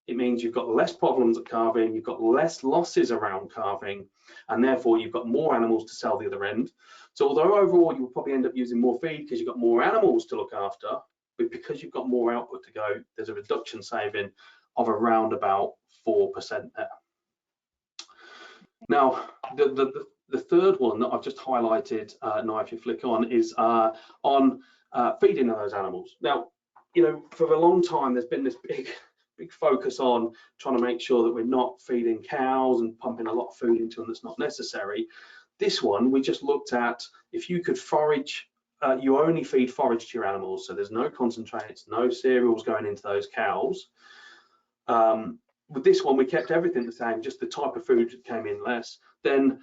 it means you've got less problems at calving, you've got less losses around calving, and therefore you've got more animals to sell the other end. So although overall you'll probably end up using more feed because you've got more animals to look after, but because you've got more output to go, there's a reduction saving of around about 4% there. Now, the third one that I've just highlighted, now if you flick on, is on feeding of those animals. Now, you know, for a long time there's been this big focus on trying to make sure that we're not feeding cows and pumping a lot of food into them that's not necessary. This one, we just looked at if you could forage, you only feed forage to your animals, so there's no concentrates, no cereals going into those cows. With this one, we kept everything the same, just the type of food that came in less. Then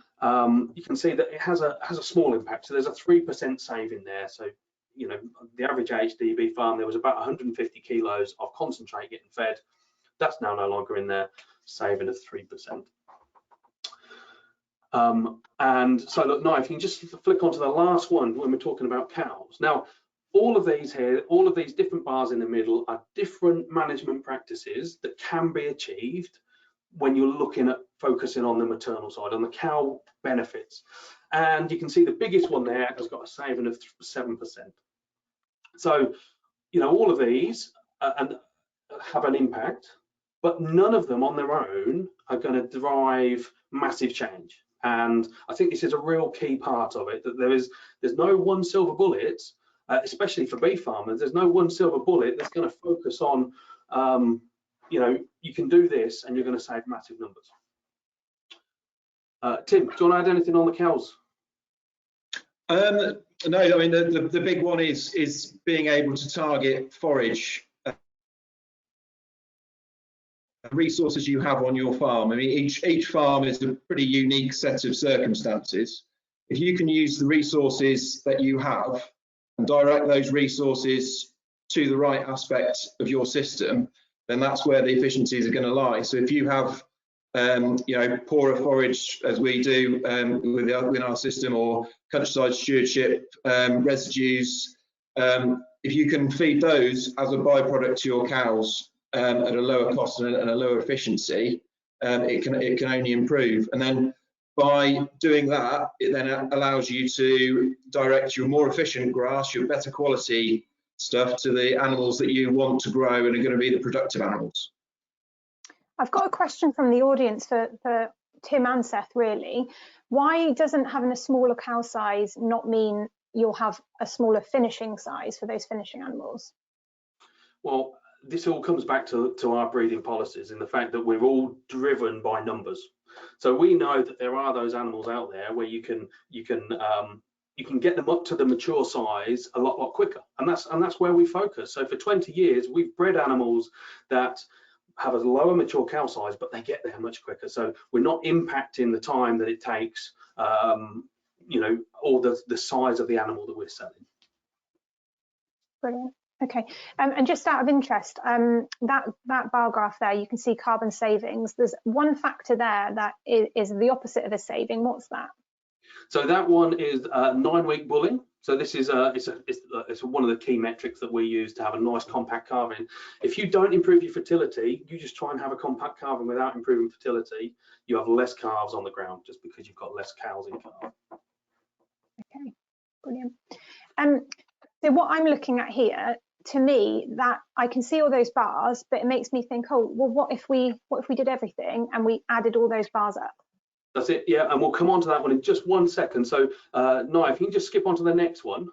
you can see that it has a small impact. So there's a 3% saving there. So, you know, the average AHDB farm, there was about 150 kilos of concentrate getting fed. That's now no longer in there, saving of 3%. And so look, now if you can just flick onto the last one when we're talking about cows. Now, all of these here, all of these different bars in the middle are different management practices that can be achieved when you're looking at focusing on the maternal side, on the cow benefits. And you can see the biggest one there has got a saving of 7%. So, you know, all of these have an impact, but none of them on their own are going to drive massive change. And I think this is a real key part of it, that there's no one silver bullet, especially for beef farmers. There's no one silver bullet that's going to focus on, you know, you can do this and you're going to save massive numbers. Tim, do you want to add anything on the cows? No, I mean the big one is being able to target forage resources you have on your farm. I mean, each farm is a pretty unique set of circumstances. If you can use the resources that you have and direct those resources to the right aspect of your system, then that's where the efficiencies are going to lie. So if you have you know, poorer forage as we do within our system, or countryside stewardship residues, if you can feed those as a byproduct to your cows at a lower cost and a lower efficiency, it can only improve. And then by doing that, it then allows you to direct your more efficient grass, your better quality stuff, to the animals that you want to grow and are going to be the productive animals. I've got a question from the audience for Tim and Seth, really. Why doesn't having a smaller cow size not mean you'll have a smaller finishing size for those finishing animals? Well, this all comes back to our breeding policies, and the fact that we're all driven by numbers. So we know that there are those animals out there where you can get them up to the mature size a lot quicker, and that's where we focus. So for 20 years, we've bred animals that have a lower mature cow size, but they get there much quicker. So we're not impacting the time that it takes, you know, or the size of the animal that we're selling. Brilliant. Okay, and just out of interest, that bar graph there, you can see carbon savings. There's one factor there that is the opposite of a saving. What's that? So that one is 9-week bulling. So this is it's one of the key metrics that we use to have a nice compact calving. If you don't improve your fertility, you just try and have a compact calving without improving fertility, you have less calves on the ground just because you've got less cows in calf. Okay, brilliant. So what I'm looking at here, to me, that I can see all those bars, but it makes me think, oh, well, what if we did everything and we added all those bars up? That's it, yeah, and we'll come on to that one in just 1 second. So, Nia, if you can just skip on to the next one.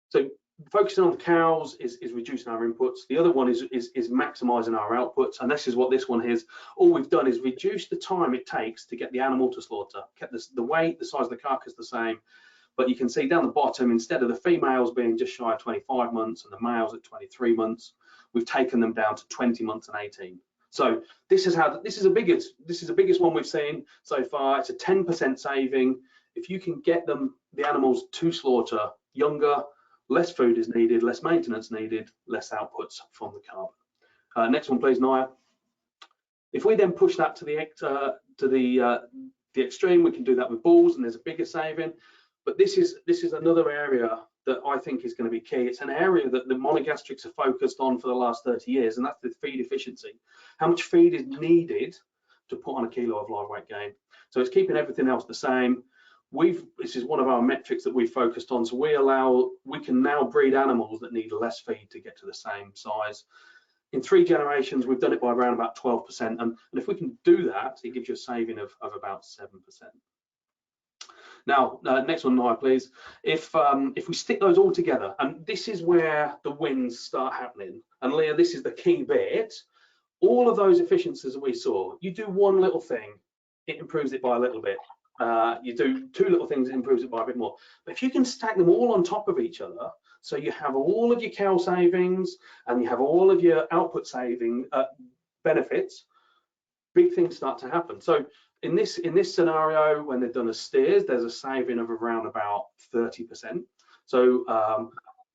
So focusing on the cows is reducing our inputs. The other one is maximising our outputs, and this is what this one is. All we've done is reduce the time it takes to get the animal to slaughter, kept the weight, the size of the carcass the same, but you can see down the bottom, instead of the females being just shy of 25 months and the males at 23 months, we've taken them down to 20 months and 18. So this is the biggest one we've seen so far. It's a 10% saving. If you can get the animals to slaughter younger, less food is needed, less maintenance needed, less outputs from the carbon. Next one, please, Naya. If we then push that to the extreme, we can do that with bulls, and there's a bigger saving. But this is another area that I think is going to be key. It's an area that the monogastrics have focused on for the last 30 years, and that's the feed efficiency. How much feed is needed to put on a kilo of live weight gain? So it's keeping everything else the same. This is one of our metrics that we've focused on. So we can now breed animals that need less feed to get to the same size. In 3 generations, we've done it by around about 12%. And if we can do that, it gives you a saving of about 7%. Now, next one, Naya, please. If we stick those all together, and this is where the wins start happening. And Leah, this is the key bit. All of those efficiencies that we saw, you do one little thing, it improves it by a little bit. You do 2 little things, it improves it by a bit more. But if you can stack them all on top of each other, so you have all of your cow savings and you have all of your output saving benefits, big things start to happen. So in this scenario, when they've done a steers, there's a saving of around about 30%. So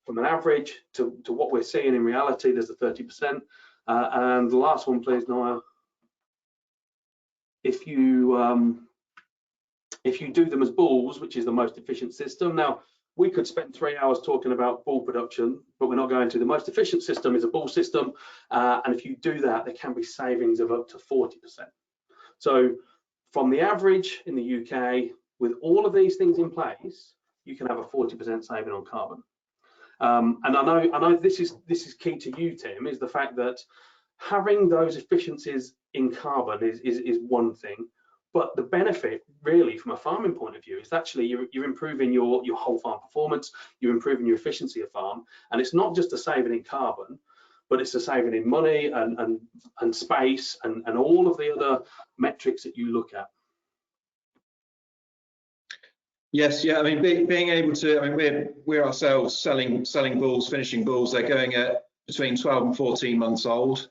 from an average to what we're seeing in reality, there's a 30%. And the last one, please, Naya. If you do them as bulls, which is the most efficient system. Now, we could spend 3 hours talking about bull production, but we're not going to. The most efficient system is a bull system. And if you do that, there can be savings of up to 40%. So from the average in the UK, with all of these things in place, you can have a 40% saving on carbon. And I know this is key to you, Tim, is the fact that having those efficiencies in carbon is one thing. But the benefit, really, from a farming point of view, is actually you're improving your whole farm performance, you're improving your efficiency of farm, and it's not just a saving in carbon, but it's a saving in money and space and all of the other metrics that you look at. Yes, yeah. I mean, being able to, I mean, we're ourselves selling bulls, finishing bulls. They're going at between 12 and 14 months old,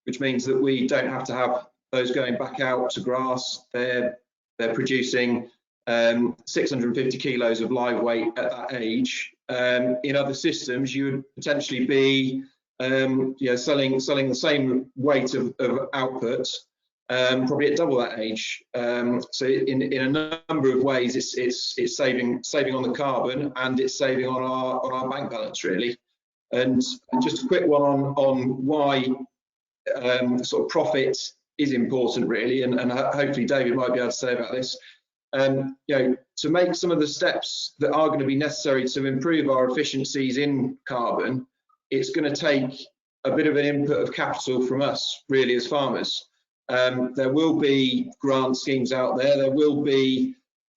which means that we don't have to have those going back out to grass. They're producing 650 kilos of live weight at that age. In other systems, you would potentially be selling the same weight of output, probably at double that age. So in a number of ways, it's saving on the carbon, and it's saving on our bank balance, really. And just a quick one on why sort of profit is important, really, and hopefully David might be able to say about this. To make some of the steps that are going to be necessary to improve our efficiencies in carbon, it's going to take a bit of an input of capital from us, really, as farmers. There will be grant schemes out there. There will be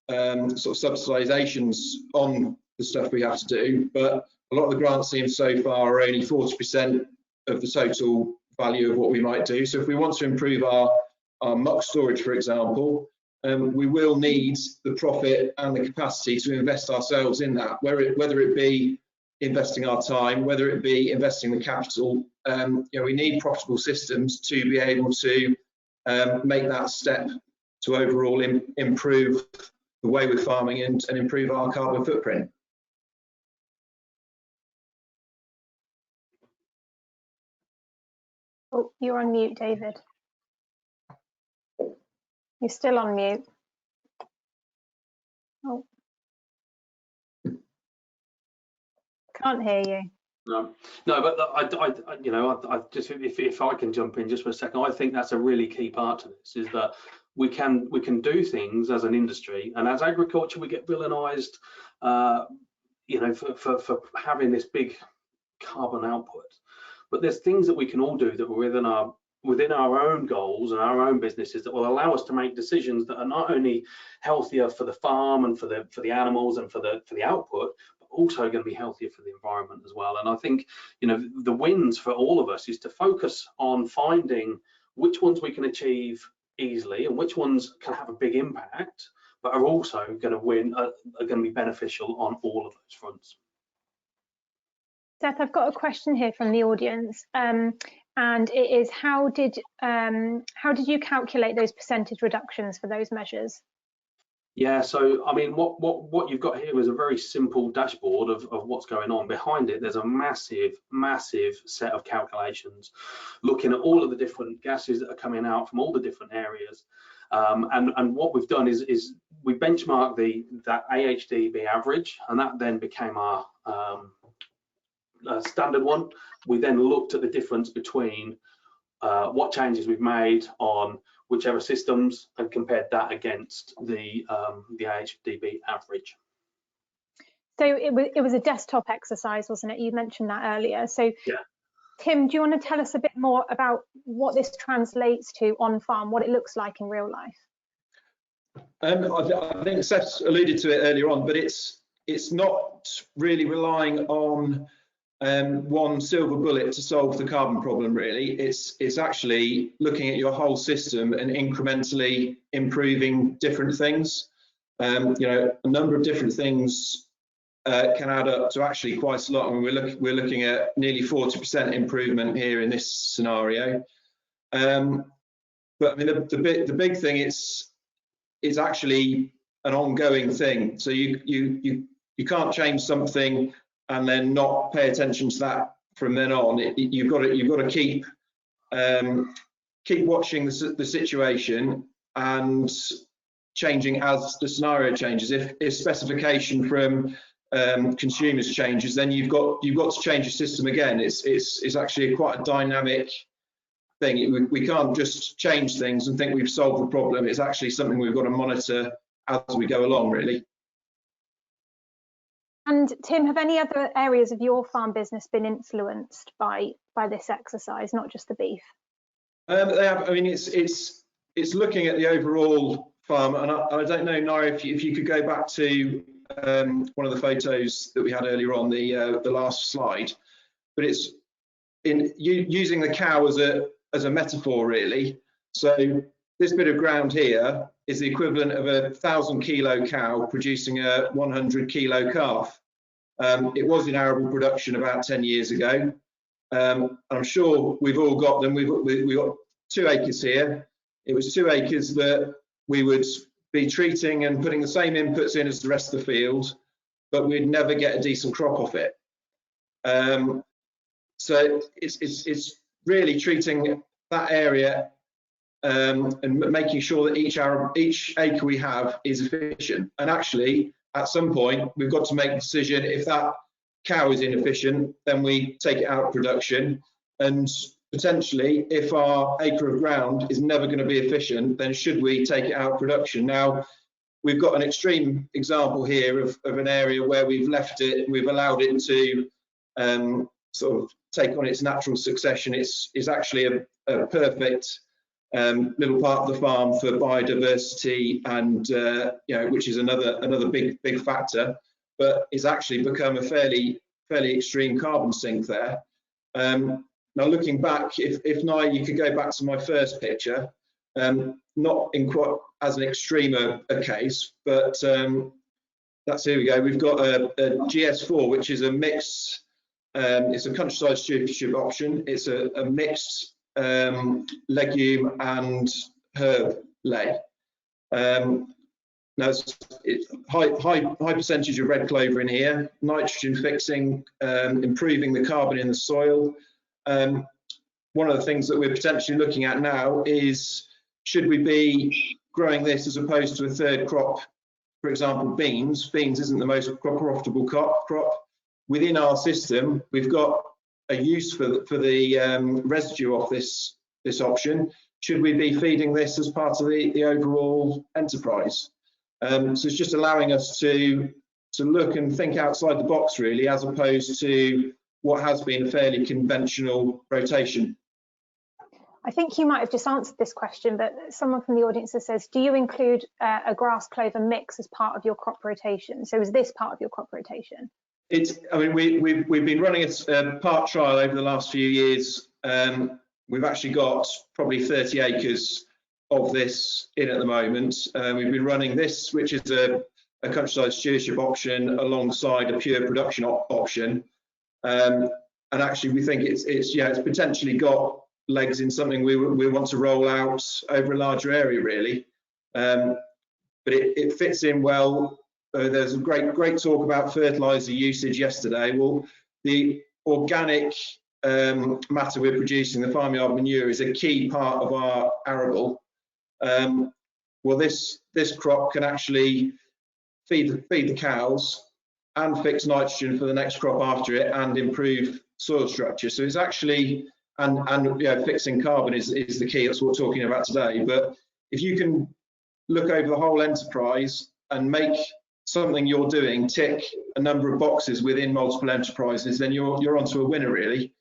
sort of subsidizations on the stuff we have to do, but a lot of the grant schemes so far are only 40% of the total value of what we might do. So if we want to improve our muck storage, for example, we will need the profit and the capacity to invest ourselves in that, whether it be investing our time, whether it be investing the capital. We need profitable systems to be able to make that step to overall improve the way we're farming and improve our carbon footprint. Oh, you're on mute, David. You're still on mute. Oh, can't hear you. No, but I just, if I can jump in just for a second, I think that's a really key part to this, is that we can do things as an industry, and as agriculture we get villainised, for having this big carbon output. But there's things that we can all do that are within our own goals and our own businesses that will allow us to make decisions that are not only healthier for the farm and for the animals and for the output, but also going to be healthier for the environment as well. And I think, you know, the wins for all of us is to focus on finding which ones we can achieve easily and which ones can have a big impact, but are also going to win, are going to be beneficial on all of those fronts. Seth, I've got a question here from the audience, and it is, how did you calculate those percentage reductions for those measures? Yeah, so I mean, what you've got here is a very simple dashboard of what's going on. Behind it, there's a massive set of calculations looking at all of the different gases that are coming out from all the different areas. And what we've done is we benchmarked that AHDB average, and that then became our standard one. We then looked at the difference between what changes we've made on whichever systems and compared that against the AHDB average. So it was a desktop exercise, wasn't it? You mentioned that earlier. So yeah. Tim, do you want to tell us a bit more about what this translates to on farm, what it looks like in real life? I think Seth alluded to it earlier on, but it's not really relying on one silver bullet to solve the carbon problem. Really, it's actually looking at your whole system and incrementally improving different things. You know, a number of different things can add up to actually quite a lot. I mean, we're looking at nearly 40% improvement here in this scenario. But I mean, the big thing is actually an ongoing thing. So you can't change something and then not pay attention to that from then on. You've got to keep watching the situation and changing as the scenario changes. If specification from consumers changes, then you've got to change your system again. It's actually quite a dynamic thing. We can't just change things and think we've solved the problem. It's actually something we've got to monitor as we go along, really. And Tim, have any other areas of your farm business been influenced by this exercise, not just the beef? They have. I mean, it's looking at the overall farm, and I don't know, Nara, if you could go back to one of the photos that we had earlier on, the last slide, but it's using the cow as a metaphor, really. So this bit of ground here is the equivalent of a 1,000-kilo cow producing a 100-kilo calf. It was in arable production about 10 years ago. I'm sure we've all got them. We've got 2 acres here. It was 2 acres that we would be treating and putting the same inputs in as the rest of the field, but we'd never get a decent crop off it. So it's really treating that area and making sure that each acre we have is efficient. And actually, at some point, we've got to make a decision. If that cow is inefficient, then we take it out of production. And potentially, if our acre of ground is never going to be efficient, then should we take it out of production? Now, we've got an extreme example here of an area where we've left it, we've allowed it to sort of take on its natural succession. It's actually a perfect little part of the farm for biodiversity, and you know, which is another big factor, but it's actually become a fairly extreme carbon sink there. Now looking back, if now you could go back to my first picture, not in quite as an extreme a case, but that's, here we go. We've got a GS4, which is a mixed, it's a countryside stewardship option. It's a mixed legume and herb ley. Now it's high percentage of red clover in here, nitrogen fixing, improving the carbon in the soil. One of the things that we're potentially looking at now is, should we be growing this as opposed to a third crop? For example, beans. Beans isn't the most profitable crop. Within our system, we've got a use for the residue of this option. Should we be feeding this as part of the overall enterprise? So it's just allowing us to look and think outside the box, really, as opposed to what has been a fairly conventional rotation. I think you might have just answered this question, but someone from the audience says, do you include a grass clover mix as part of your crop rotation? So is this part of your crop rotation? I mean, we've been running a part trial over the last few years. We've actually got probably 30 acres of this in at the moment. We've been running this, which is a countryside stewardship option alongside a pure production option. And actually, we think it's potentially got legs in something we want to roll out over a larger area, really. But it fits in well. There's a great talk about fertilizer usage yesterday. Well, the organic matter we're producing, the farmyard manure, is a key part of our arable. Well, this crop can actually feed the cows and fix nitrogen for the next crop after it and improve soil structure. So it's actually, and fixing carbon is the key. That's what we're talking about today. But if you can look over the whole enterprise and make something you're doing tick a number of boxes within multiple enterprises, then you're onto a winner, really.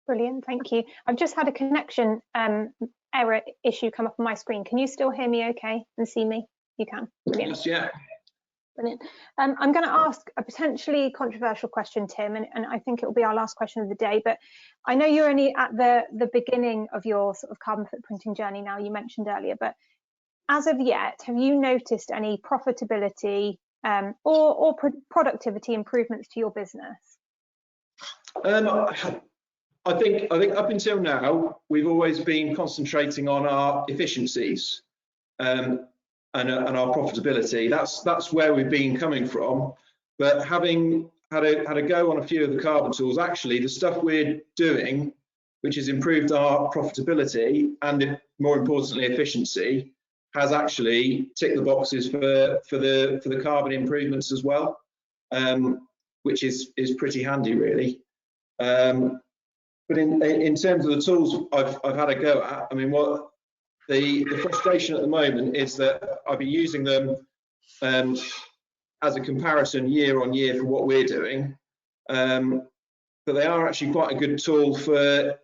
Brilliant, thank you. I've just had a connection error issue come up on my screen. Can you still hear me okay and see me? You can. Brilliant. Yes, yeah. Brilliant. I'm going to ask a potentially controversial question, Tim, and I think it will be our last question of the day, but I know you're only at the beginning of your sort of carbon footprinting journey now, you mentioned earlier, but as of yet, have you noticed any profitability or productivity improvements to your business? I think up until now, we've always been concentrating on our efficiencies and our profitability. That's where we've been coming from. But having had a go on a few of the carbon tools, actually the stuff we're doing, which has improved our profitability and more importantly efficiency, has actually ticked the boxes for the carbon improvements as well, which is pretty handy, really. But in terms of the tools I've had a go at, I mean, what the frustration at the moment is that I've been using them as a comparison year on year for what we're doing, but they are actually quite a good tool for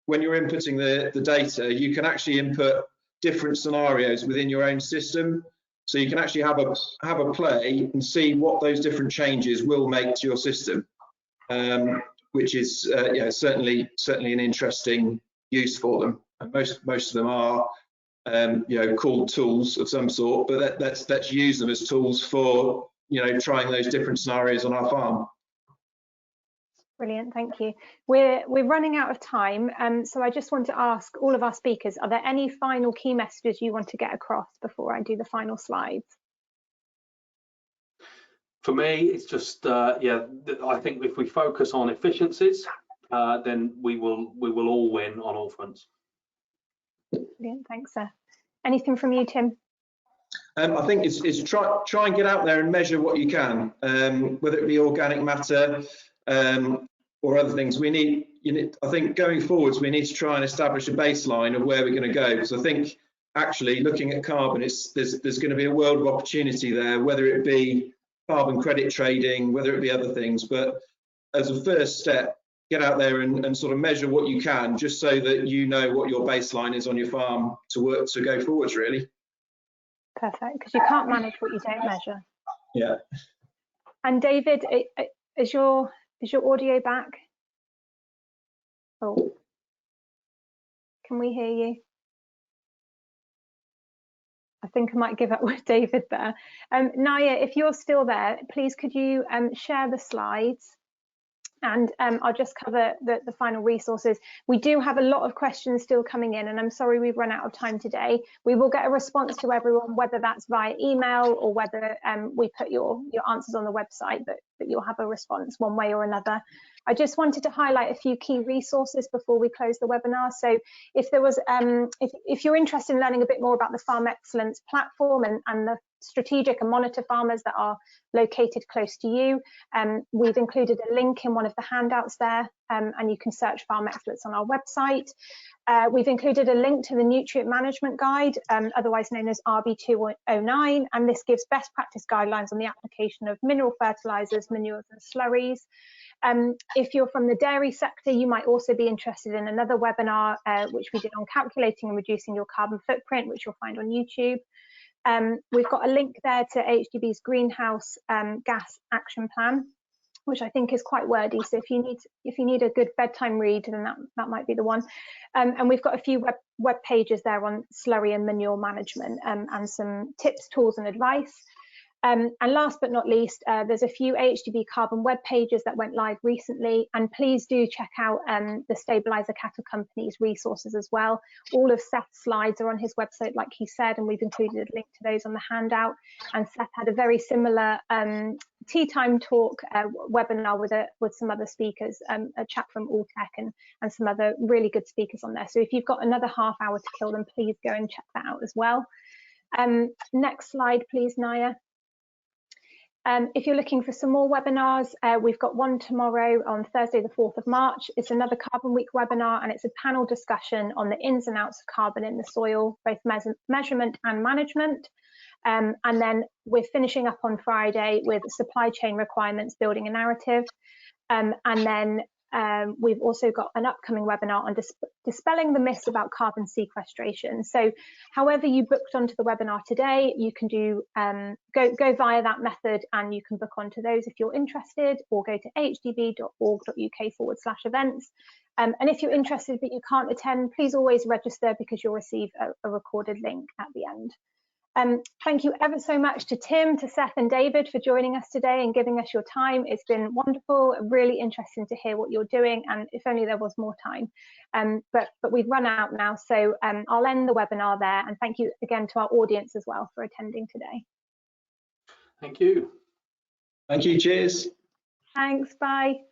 when you're inputting the data. You can actually input different scenarios within your own system, so you can actually have a play and see what those different changes will make to your system, which is certainly an interesting use for them. And most of them are called tools of some sort, but let's use them as tools for trying those different scenarios on our farm. Brilliant, thank you. We're running out of time, so I just want to ask all of our speakers, are there any final key messages you want to get across before I do the final slides? For me, it's just I think if we focus on efficiencies, then we will all win on all fronts. Brilliant, thanks, Seth. Anything from you, Tim? I think it's try and get out there and measure what you can, whether it be organic matter or other things. I think going forwards, we need to try and establish a baseline of where we're going to go, because I think actually looking at carbon, there's going to be a world of opportunity there, whether it be carbon credit trading, whether it be other things. But as a first step, get out there and sort of measure what you can, just so that you know what your baseline is on your farm to go forwards, really. Perfect, because you can't manage what you don't measure. Yeah. And David, is your audio back? Oh, can we hear you? I think I might give up with David there. Naya, if you're still there, please could you share the slides? And I'll just cover the final resources. We do have a lot of questions still coming in, and I'm sorry we've run out of time today. We will get a response to everyone, whether that's via email or whether we put your answers on the website, but you'll have a response one way or another. I just wanted to highlight a few key resources before we close the webinar. So if there was, if you're interested in learning a bit more about the Farm Excellence platform and the strategic and monitor farmers that are located close to you, we've included a link in one of the handouts there, and you can search Farm Excellence on our website. We've included a link to the Nutrient Management Guide, otherwise known as RB209, and this gives best practice guidelines on the application of mineral fertilizers, manures and slurries. If you're from the dairy sector, you might also be interested in another webinar which we did on calculating and reducing your carbon footprint, which you'll find on YouTube. We've got a link there to AHDB's greenhouse gas action plan, which I think is quite wordy. So if you need a good bedtime read, then that might be the one. And we've got a few web pages there on slurry and manure management, and some tips, tools, and advice. And last but not least, there's a few AHDB carbon web pages that went live recently, and please do check out the Stabiliser Cattle Company's resources as well. All of Seth's slides are on his website, like he said, and we've included a link to those on the handout. And Seth had a very similar tea time talk webinar with some other speakers, a chap from Alltech and some other really good speakers on there. So if you've got another half hour to kill, then please go and check that out as well. Next slide, please, Naya. If you're looking for some more webinars, we've got one tomorrow on Thursday, the 4th of March. It's another Carbon Week webinar, and it's a panel discussion on the ins and outs of carbon in the soil, both measurement and management. And then we're finishing up on Friday with supply chain requirements, building a narrative. And then we've also got an upcoming webinar on dispelling the myths about carbon sequestration. So however you booked onto the webinar today, you can do go via that method, and you can book onto those if you're interested, or go to ahdb.org.uk/events. And if you're interested but you can't attend, please always register, because you'll receive a recorded link at the end. Thank you ever so much to Tim, to Seth and David for joining us today and giving us your time. It's been wonderful, really interesting to hear what you're doing, and if only there was more time. But we've run out now, so I'll end the webinar there, and thank you again to our audience as well for attending today. Thank you. Thank you, cheers. Thanks, bye.